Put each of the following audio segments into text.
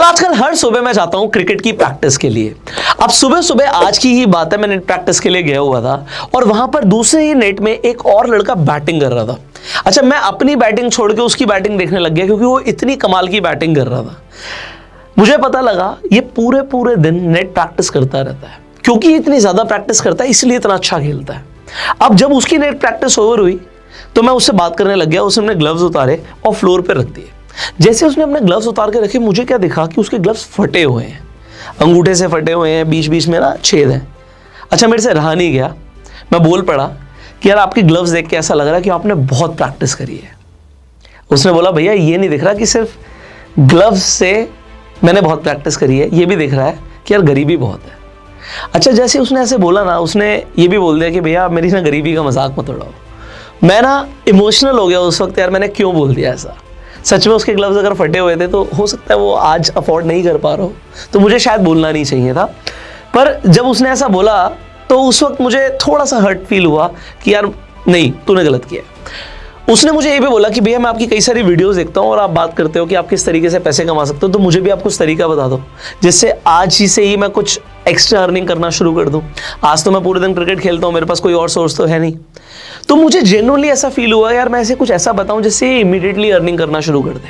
आजकल हर सुबह मैं जाता हूं क्रिकेट की प्रैक्टिस के लिए। अब सुबह सुबह आज की ही बात है, मैं नेट प्रैक्टिस के लिए गया हुआ था और वहां पर दूसरे ही नेट में एक और लड़का बैटिंग कर रहा था। अच्छा, मैं अपनी बैटिंग छोड़ के उसकी बैटिंग देखने लग गया क्योंकि वो इतनी कमाल की बैटिंग कर रहा था। मुझे पता लगा ये पूरे पूरे दिन नेट प्रैक्टिस करता रहता है। क्योंकि इतनी ज्यादा प्रैक्टिस करता है इसलिए इतना अच्छा खेलता है। अब जब उसकी नेट प्रैक्टिस ओवर हुई तो मैं उससे बात करने लग गया। उसने अपने ग्लव्स उतारे और फ्लोर पे रख दिए। जैसे उसने अपने ग्लव्स उतार के रखे, मुझे क्या दिखा कि उसके ग्लव्स फटे हुए हैं, अंगूठे से फटे हुए हैं, बीच बीच में ना छेद है। अच्छा, मेरे से रहा नहीं गया, मैं बोल पड़ा कि यार आपके ग्लव्स देख के ऐसा लग रहा है कि आपने बहुत प्रैक्टिस करी है। उसने बोला भैया ये नहीं दिख रहा कि सिर्फ ग्लव्स से मैंने बहुत प्रैक्टिस करी है, ये भी दिख रहा है कि यार गरीबी बहुत है। अच्छा, जैसे उसने ऐसे बोला ना, उसने ये भी बोल दिया कि भैया आप मेरी ना गरीबी का मजाक मत उड़ाओ। मैं ना इमोशनल हो गया उस वक्त, यार मैंने क्यों बोल दिया ऐसा। सच में उसके ग्लव्स अगर फटे हुए थे तो हो सकता है वो आज अफोर्ड नहीं कर पा रहा हो, तो मुझे शायद बोलना नहीं चाहिए था। पर जब उसने ऐसा बोला तो उस वक्त मुझे थोड़ा सा हर्ट फील हुआ कि यार नहीं, तूने गलत किया। उसने मुझे ये भी बोला कि भैया मैं आपकी कई सारी वीडियोस देखता हूँ और आप बात करते हो कि आप किस तरीके से पैसे कमा सकते हो, तो मुझे भी आप कुछ तरीका बता दो जिससे आज ही से ही मैं कुछ एक्स्ट्रा अर्निंग करना शुरू कर दूं। आज तो मैं पूरे दिन क्रिकेट खेलता हूँ, मेरे पास कोई और सोर्स तो है नहीं। तो मुझे जेन्युइनली ऐसा फील हुआ यार मैं ऐसे कुछ ऐसा बताऊं जिससे इमीडिएटली अर्निंग करना शुरू कर दे।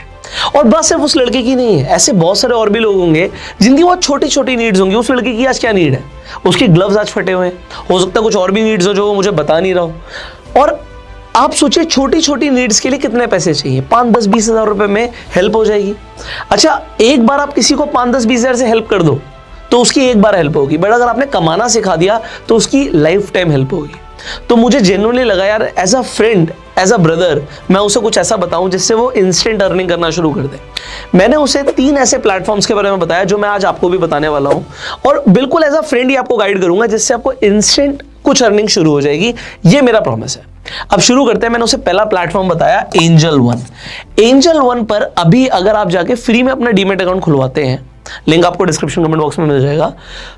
और बस सिर्फ उस लड़के की नहीं है, ऐसे बहुत सारे और भी लोग होंगे जिनकी बहुत छोटी छोटी नीड्स होंगी। उस लड़के की आज क्या नीड है? उसकी ग्लव्स आज फटे हुए हैं, हो सकता है कुछ और भी नीड्स हो जो वो मुझे बता नहीं रहा हो। और आप सोचिए छोटी छोटी नीड्स के लिए कितने पैसे चाहिए? 5, 10, 20 हज़ार रुपए में हेल्प हो जाएगी। अच्छा, एक बार आप किसी को 5, 10, 20 हज़ार से हेल्प कर दो तो उसकी एक बार हेल्प होगी, बट अगर आपने कमाना सिखा दिया तो उसकी लाइफ टाइम हेल्प होगी। तो मुझे जेन्युइनली लगा यार as a friend, as a brother, मैं उसे कुछ ऐसा बताऊं जिससे वो इंस्टेंट अर्निंग करना शुरू कर दे। मैंने उसे 3 ऐसे प्लेटफॉर्म्स के बारे में बताया जो मैं आज आपको भी बताने वाला हूं, और बिल्कुल एज अ फ्रेंड ही आपको गाइड करूंगा जिससे आपको इंस्टेंट कुछ अर्निंग शुरू हो जाएगी। ये मेरा प्रॉमिस है। अब शुरू करते हैं। मैंने उसे पहला प्लेटफॉर्म बताया एंजल वन। एंजल वन पर अभी अगर आप जाके फ्री में अपना डीमैट अकाउंट खुलवाते हैं, लिंक आपको डिस्क्रिप्शन कमेंट बॉक्स में मिल जाएगा,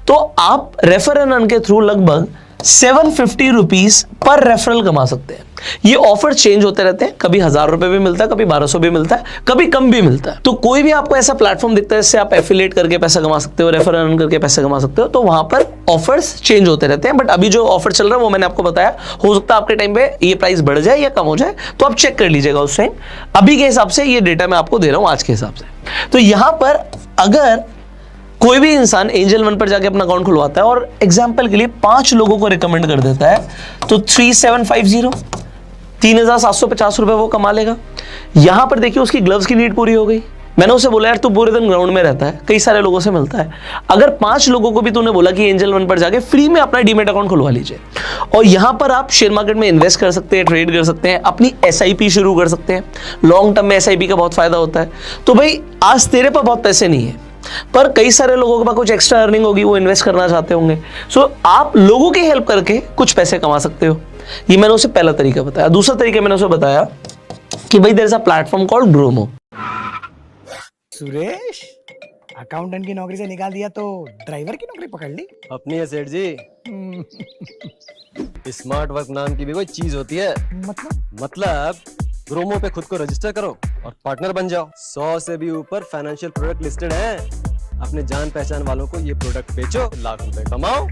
तो आप रेफर एंड अर्न के थ्रू लगभग 750 रुपीज पर रेफरल कमा सकते हैं। ये ऑफर चेंज होते रहते हैं, कभी 1000 रुपए भी मिलता है, कभी 1200 भी मिलता है, कभी कम भी मिलता है। तो कोई भी आपको ऐसा प्लेटफॉर्म दिखता है जिससे आप एफिलिएट करके पैसा कमा सकते हो, रेफर अर्न करके पैसा कमा सकते हो, तो वहां पर ऑफर्स चेंज होते रहते हैं। बट अभी जो ऑफर चल रहा है वो मैंने आपको बताया, हो सकता है आपके टाइम पे ये प्राइस बढ़ जाए या कम हो जाए, तो आप चेक कर लीजिएगा उस टाइम। अभी के हिसाब से ये डेटा मैं आपको दे रहा हूं आज के हिसाब से। तो यहां पर अगर कोई भी इंसान एंजल वन पर जाके अपना अकाउंट खुलवाता है और एग्जांपल के लिए 5 लोगों को रिकमेंड कर देता है, तो 3750 3750 रुपए वो कमा लेगा। यहां पर देखिए उसकी ग्लव्स की नीड पूरी हो गई। मैंने उसे बोला यार तू पूरे दिन ग्राउंड में रहता है, कई सारे लोगों से मिलता है, अगर 5 लोगों को भी तूने बोला कि एंजल वन पर जाके फ्री में अपना डीमैट अकाउंट खुलवा लीजिए, और यहां पर आप शेयर मार्केट में इन्वेस्ट कर सकते हैं, ट्रेड कर सकते हैं, अपनी एसआईपी शुरू कर सकते हैं। लॉन्ग टर्म में एसआईपी का बहुत फायदा होता है। तो भाई आज तेरे पर बहुत पैसे नहीं है, पर कई सारे लोगों के पास कुछ एक्स्ट्रा अर्निंग होगी, वो इन्वेस्ट करना चाहते होंगे, सो आप लोगों की हेल्प करके कुछ पैसे कमा सकते हो। ये मैंने उसे पहला तरीका बताया। दूसरा तरीका मैंने उसे बताया कि भाई there is a platform called GroMo. Suresh, accountant की नौकरी से निकाल दिया तो ड्राइवर की नौकरी पकड़ ली? अपनी है सेठ जी। स्मार्ट वर्क नाम की भी कोई चीज होती है। मतलब ग्रोमो पे खुद को रजिस्टर करो और पार्टनर बन जाओ। 100 से भी ऊपर फाइनेंशियल प्रोडक्ट लिस्टेड हैं। अपने जान पहचान वालों को ये प्रोडक्ट बेचो, लाख रुपए कमाओ।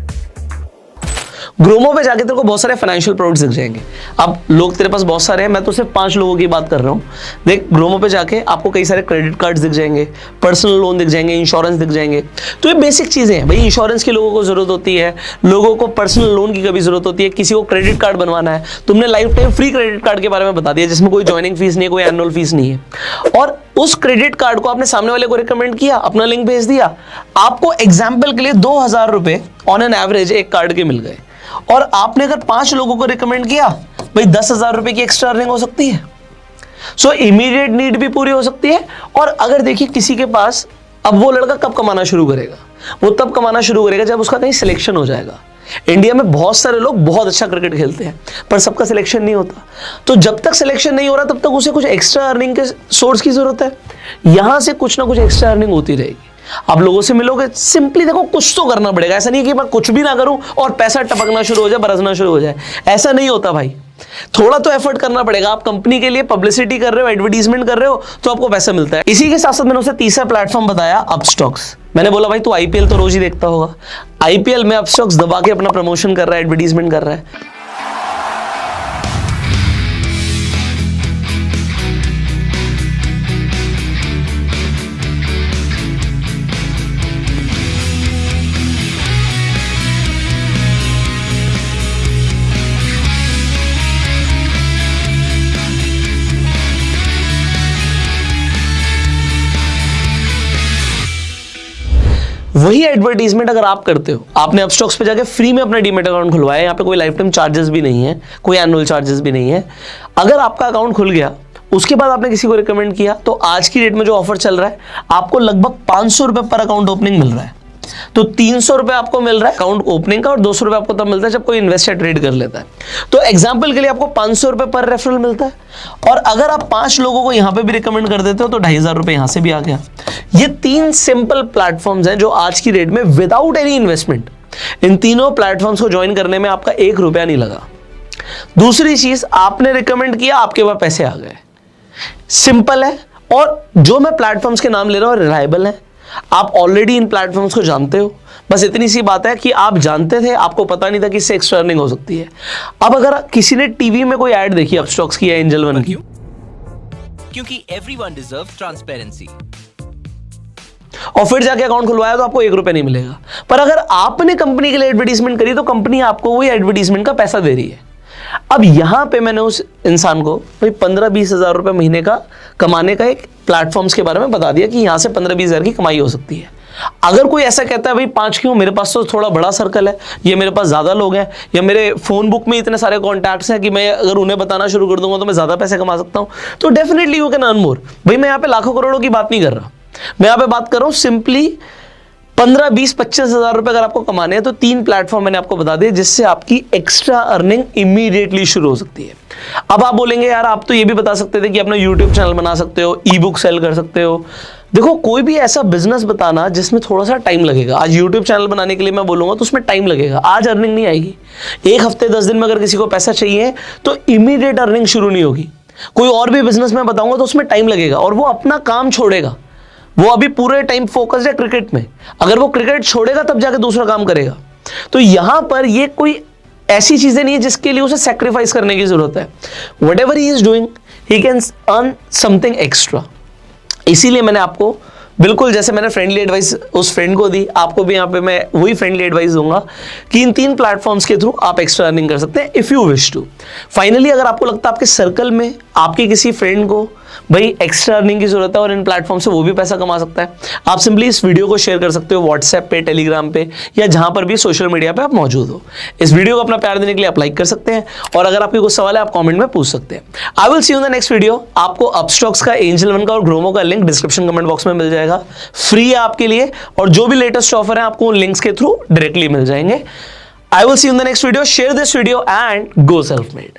ग्रोमो पे जाके तेरे को बहुत सारे फाइनेंशियल प्रोडक्ट्स दिख जाएंगे। अब लोग तेरे पास बहुत सारे हैं, मैं तो सिर्फ 5 लोगों की बात कर रहा हूँ। देख, ग्रोमो पे जाके आपको कई सारे क्रेडिट कार्ड्स दिख जाएंगे, पर्सनल लोन दिख जाएंगे, इंश्योरेंस दिख जाएंगे। तो ये बेसिक चीजें हैं भाई। इंश्योरेंस की लोगों को जरूरत होती है, लोगों को पर्सनल लोन की कभी जरूरत होती है, किसी को क्रेडिट कार्ड बनवाना है। तुमने life time free credit card के बारे में बता दिया जिसमें कोई ज्वाइनिंग फीस नहीं है, कोई एनुअल फीस नहीं है, और उस क्रेडिट कार्ड को आपने सामने वाले को रिकमेंड किया, अपना लिंक भेज दिया, आपको एग्जाम्पल के लिए 2000 रुपए ऑन एन एवरेज एक कार्ड के मिल गए, और आपने अगर 5 लोगों को रिकमेंड किया, भाई 10,000 रुपए की एक्स्ट्रा अर्निंग हो सकती है। सो इमीडिएट नीड भी पूरी हो सकती है। और अगर देखिए किसी के पास, अब वो लड़का कब कमाना शुरू करेगा? वो तब कमाना शुरू करेगा जब उसका कहीं सिलेक्शन हो जाएगा। इंडिया में बहुत सारे लोग बहुत अच्छा क्रिकेट खेलते हैं, पर सबका सिलेक्शन नहीं होता। तो जब तक सिलेक्शन नहीं हो रहा तब तक उसे कुछ एक्स्ट्रा अर्निंग के सोर्स की जरूरत है। यहां से कुछ ना कुछ एक्स्ट्रा अर्निंग होती रहेगी। आप लोगों से मिलोगे, सिंपली देखो कुछ तो करना पड़ेगा। ऐसा नहीं कि मैं कुछ भी ना करूं और पैसा टपकना शुरू हो जाए, बरसना शुरू हो जाए, ऐसा नहीं होता भाई। थोड़ा तो एफर्ट करना पड़ेगा। आप कंपनी के लिए पब्लिसिटी कर रहे हो, एडवर्टीजमेंट कर रहे हो, तो आपको पैसा मिलता है। इसी के साथ साथ मैंने उसे तीसरा प्लेटफॉर्म बताया, अपस्टॉक्स। मैंने बोला भाई तू आईपीएल तो रोज ही देखता होगा, आईपीएल में अपस्टॉक्स दबा के अपना प्रमोशन कर रहा है, एडवर्टीजमेंट कर रहा है। वही एडवर्टीजमेंट अगर आप करते हो, आपने अपस्टॉक्स पे जाके फ्री में अपना डीमैट अकाउंट खुलवाया, यहाँ पे कोई लाइफ टाइम चार्जेस भी नहीं है, कोई एनुअल चार्जेस भी नहीं है। अगर आपका अकाउंट खुल गया, उसके बाद आपने किसी को रिकमेंड किया, तो आज की डेट में जो ऑफर चल रहा है, आपको लगभग 500 रुपए पर अकाउंट ओपनिंग मिल रहा है। तो 300 रुपए आपको मिल रहा है अकाउंट ओपनिंग का, और 200 रुपए आपको तब मिलता है जब कोई इन्वेस्ट या ट्रेड कर लेता है। तो एग्जांपल के लिए आपको 500 रुपए पर रेफरल मिलता है, और अगर आप 5 लोगों को यहां पे भी रिकमेंड कर देते हो तो 2500 रुपए यहां से भी आ गया। ये 3 सिंपल प्लेटफॉर्म्स हैं जो आज की डेट में विदाउट एनी इन्वेस्टमेंट, इन तीनों प्लेटफॉर्म्स को ज्वाइन करने में आपका 1 रुपया नहीं लगा। दूसरी चीज, आपने रिकमेंड किया, आपके पास पैसे आ गए, सिंपल है। और जो मैं प्लेटफॉर्म्स के नाम ले रहा हूं रिलायबल है, आप ऑलरेडी इन प्लेटफॉर्म्स को जानते हो। बस इतनी सी बात है कि आप जानते थे, आपको पता नहीं था कि इससे एक्स्ट्रा अर्निंग हो सकती है। अब अगर किसी ने टीवी में कोई ऐड देखी अपस्टॉक्स की या एंजल वन की, क्योंकि एवरीवन डिजर्व्स ट्रांसपेरेंसी, और फिर जाके अकाउंट खुलवाया, तो आपको 1 रुपया नहीं मिलेगा। पर अगर आपने कंपनी के लिए एडवर्टीजमेंट करी, तो कंपनी आपको वही एडवर्टीजमेंट का पैसा दे रही है। अब यहां पे मैंने उस इंसान को भाई 15-20 हजार रुपए महीने का कमाने का एक प्लेटफॉर्म्स के बारे में बता दिया कि यहां से 15-20 हजार की कमाई हो सकती है। अगर कोई ऐसा कहता है भाई 5 क्यों, मेरे पास तो थोड़ा बड़ा सर्कल है, ये मेरे पास ज्यादा लोग हैं, या मेरे फोन बुक में इतने सारे कॉन्टैक्ट्स हैं कि मैं अगर उन्हें बताना शुरू कर दूंगा तो मैं ज्यादा पैसे कमा सकता हूं, तो definitely you can earn more. भाई मैं यहाँ पे लाखों करोड़ों की बात नहीं कर रहा, मैं यहाँ पे बात कर रहा हूं सिंपली 15-20-25 हजार रुपए अगर आपको कमाने हैं, तो 3 प्लेटफॉर्म मैंने आपको बता दिए जिससे आपकी एक्स्ट्रा अर्निंग इमीडिएटली शुरू हो सकती है। अब आप बोलेंगे यार आप तो ये भी बता सकते थे कि अपना यूट्यूब चैनल बना सकते हो, ई बुक सेल कर सकते हो। देखो, कोई भी ऐसा बिजनेस बताना जिसमें थोड़ा सा टाइम लगेगा। आज यूट्यूब चैनल बनाने के लिए मैं बोलूंगा तो उसमें टाइम लगेगा, आज अर्निंग नहीं आएगी। 1 हफ्ते 10 दिन में अगर किसी को पैसा चाहिए तो इमीडिएट अर्निंग शुरू नहीं होगी। कोई और भी बिजनेस मैं बताऊंगा तो उसमें टाइम लगेगा, और वो अपना काम छोड़ेगा। वो अभी पूरे टाइम फोकस्ड है क्रिकेट में, अगर वो क्रिकेट छोड़ेगा तब जाके दूसरा काम करेगा। तो यहां पर ये कोई ऐसी चीजें नहीं है जिसके लिए उसे सैक्रिफाइस करने की जरूरत है। Whatever he is doing, he can earn something extra. इसीलिए मैंने आपको बिल्कुल जैसे मैंने फ्रेंडली एडवाइस उस फ्रेंड को दी, आपको भी यहाँ पे मैं वही फ्रेंडली एडवाइस दूंगा कि इन 3 प्लेटफॉर्म्स के थ्रू आप एक्स्ट्रा अर्निंग कर सकते हैं if you wish to. Finally, अगर आपको लगता है आपके सर्कल में आपके किसी फ्रेंड को भाई एक्स्ट्रा अर्निंग की जरूरत है और इन प्लेटफॉर्म से वो भी पैसा कमा सकता है, आप सिंपली इस वीडियो को शेयर कर सकते हो व्हाट्सएप पे, टेलीग्राम पे, या जहां पर भी सोशल मीडिया पे आप मौजूद हो। इस वीडियो को अपना प्यार देने के लिए आप लाइक कर सकते हैं, और अगर आपके कुछ सवाल है आप कमेंट में पूछ सकते हैं। I will see you in the next video. आपको अपस्टॉक्स का, एंजल वन का और ग्रोमो का लिंक डिस्क्रिप्शन कमेंट बॉक्स में मिल जाएगा, फ्री है आपके लिए, और जो भी लेटेस्ट ऑफर है आपको उन लिंक्स के थ्रू डायरेक्टली मिल जाएंगे। I will see you in the next video. Share this video and go self made.